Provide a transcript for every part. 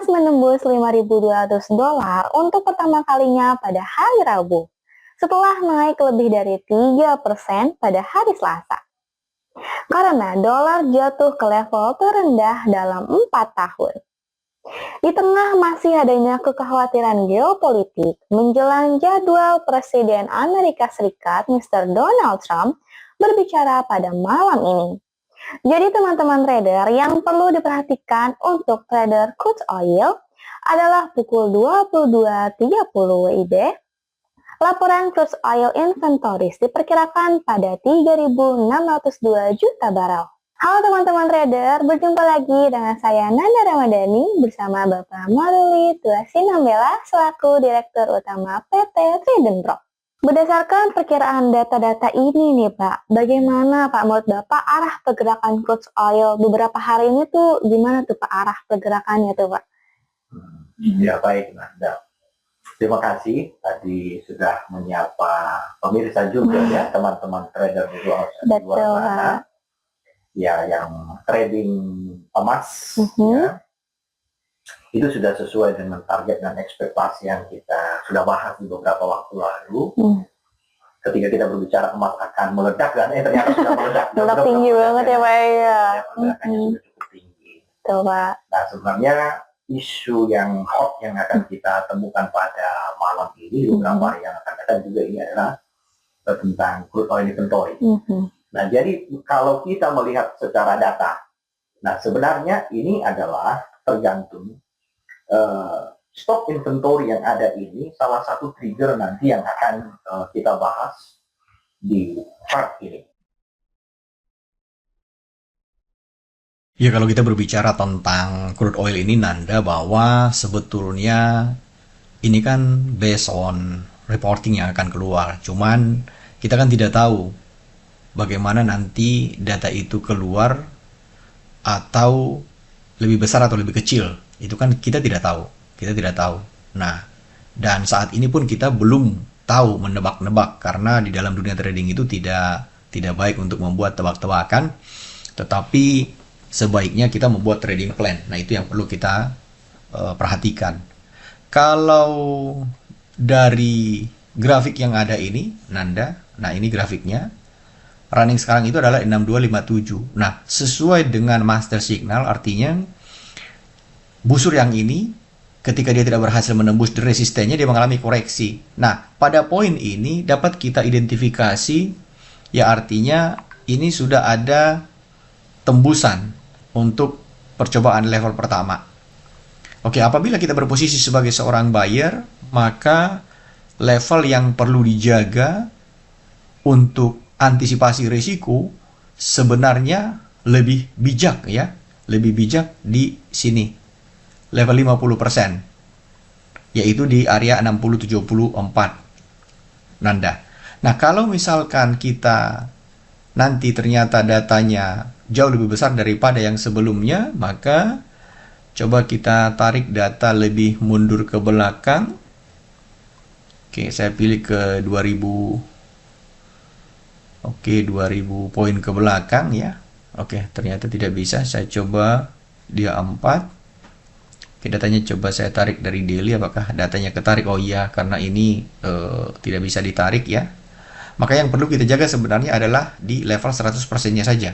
Emas menembus 5.200 dolar untuk pertama kalinya pada hari Rabu, setelah naik lebih dari 3% pada hari Selasa. Karena dolar jatuh ke level terendah dalam 4 tahun. Di tengah masih adanya kekhawatiran geopolitik menjelang jadwal Presiden Amerika Serikat Mr. Donald Trump berbicara pada malam ini. Jadi teman-teman trader, yang perlu diperhatikan untuk trader crude oil adalah pukul 22.30 WIB, laporan crude oil inventories diperkirakan pada 3.602 juta barel. Halo teman-teman trader, berjumpa lagi dengan saya Nanda Ramadhani bersama Bapak Maruli Tuasinambela selaku Direktur Utama PT Trident. Berdasarkan perkiraan data-data ini nih Pak, bagaimana Pak menurut Bapak arah pergerakan crude oil beberapa hari ini tuh gimana tuh Pak arah pergerakannya tuh Pak? Ya baik Nanda. Terima kasih tadi sudah menyapa pemirsa juga ya teman-teman trader di luar sana. Ya yang trading emas ya. Itu sudah sesuai dengan target dan ekspektasi yang kita sudah bahas di beberapa waktu lalu. Ketika kita berbicara emas akan meledak dan ternyata sudah meledak. Meledak tinggi banget ya Pak ya. Meledakannya sudah cukup tinggi. Betul Pak. Nah sebenarnya isu yang hot yang akan kita temukan pada malam ini beberapa hari yang akan datang juga ini adalah tentang crude oil inventory. Nah jadi kalau kita melihat secara data, nah sebenarnya ini adalah tergantung stok inventory yang ada ini salah satu trigger nanti yang akan kita bahas di chart ini. Ya kalau kita berbicara tentang crude oil ini Nanda, bahwa sebetulnya ini kan based on reporting yang akan keluar. Cuman kita kan tidak tahu bagaimana nanti data itu keluar atau lebih besar atau lebih kecil. Itu kan kita tidak tahu. Nah, dan saat ini pun kita belum tahu menebak-nebak karena di dalam dunia trading itu tidak baik untuk membuat tebak-tebakan, tetapi sebaiknya kita membuat trading plan. Nah, itu yang perlu kita perhatikan. Kalau dari grafik yang ada ini, Nanda, nah ini grafiknya. Running sekarang itu adalah 6257. Nah, sesuai dengan master signal artinya busur yang ini ketika dia tidak berhasil menembus resistennya dia mengalami koreksi. Nah, pada poin ini dapat kita identifikasi ya artinya ini sudah ada tembusan untuk percobaan level pertama. Oke, apabila kita berposisi sebagai seorang buyer, maka level yang perlu dijaga untuk antisipasi risiko sebenarnya lebih bijak ya, lebih bijak di sini. Level 50%, yaitu di area 6074 Nanda. Nah, kalau misalkan kita nanti ternyata datanya jauh lebih besar daripada yang sebelumnya, maka coba kita tarik data lebih mundur ke belakang. Oke, saya pilih ke 2000. Oke, 2000 poin ke belakang ya. Oke, ternyata tidak bisa. Saya coba dia 4. Oke, datanya coba saya tarik dari daily, apakah datanya ketarik? Oh iya, karena ini tidak bisa ditarik ya. Maka yang perlu kita jaga sebenarnya adalah di level 100%-nya saja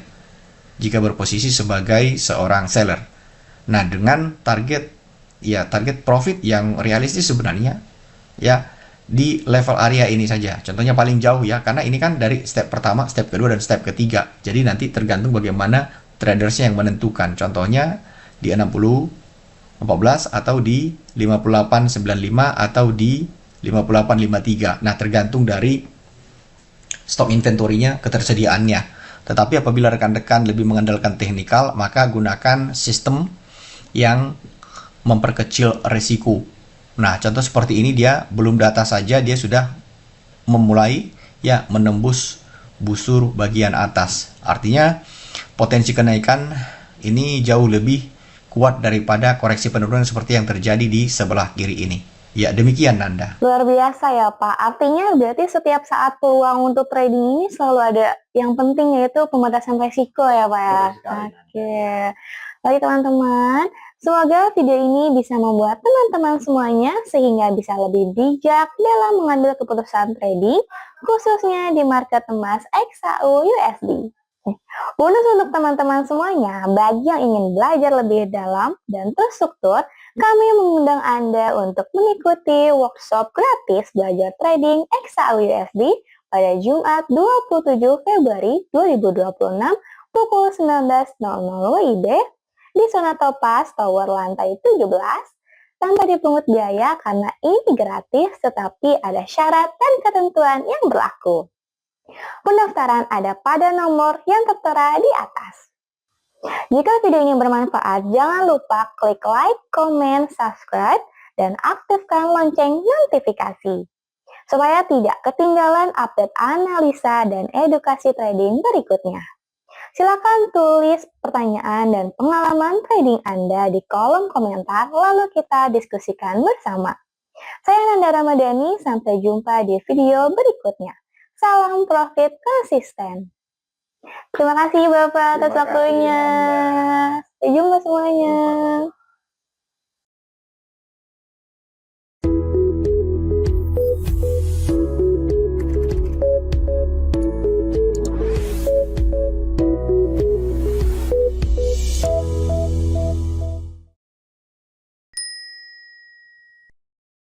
jika berposisi sebagai seorang seller. Nah, dengan target profit yang realistis sebenarnya ya di level area ini saja. Contohnya paling jauh ya, karena ini kan dari step pertama, step kedua, dan step ketiga. Jadi nanti tergantung bagaimana tradersnya yang menentukan. Contohnya di 6014 atau di 5895 atau di 5853. Nah, tergantung dari stok inventory-nya, ketersediaannya. Tetapi apabila rekan-rekan lebih mengandalkan teknikal, maka gunakan sistem yang memperkecil risiko. Nah, contoh seperti ini dia belum data saja dia sudah memulai ya menembus busur bagian atas. Artinya potensi kenaikan ini jauh lebih kuat daripada koreksi penurunan seperti yang terjadi di sebelah kiri ini. Ya, demikian Nanda. Luar biasa ya Pak. Artinya berarti setiap saat peluang untuk trading ini selalu ada yang penting yaitu pembatasan resiko ya Pak ya. Oke. Baik teman-teman, Semoga video ini bisa membuat teman-teman semuanya sehingga bisa lebih bijak dalam mengambil keputusan trading, khususnya di market emas XAU USD. Bonus untuk teman-teman semuanya, bagi yang ingin belajar lebih dalam dan terstruktur, kami mengundang Anda untuk mengikuti workshop gratis belajar trading XAU USD pada Jumat 27 Februari 2026 pukul 19.00 WIB di Zona Topaz Tower lantai 17 tanpa dipungut biaya karena ini gratis tetapi ada syarat dan ketentuan yang berlaku. Pendaftaran ada pada nomor yang tertera di atas. Jika video ini bermanfaat, jangan lupa klik like, comment, subscribe, dan aktifkan lonceng notifikasi supaya tidak ketinggalan update analisa dan edukasi trading berikutnya. Silakan tulis pertanyaan dan pengalaman trading Anda di kolom komentar lalu kita diskusikan bersama. Saya Nanda Ramadhani, sampai jumpa di video berikutnya. Salam profit konsisten. Terima kasih Bapak atas waktunya. Sampai jumpa semuanya.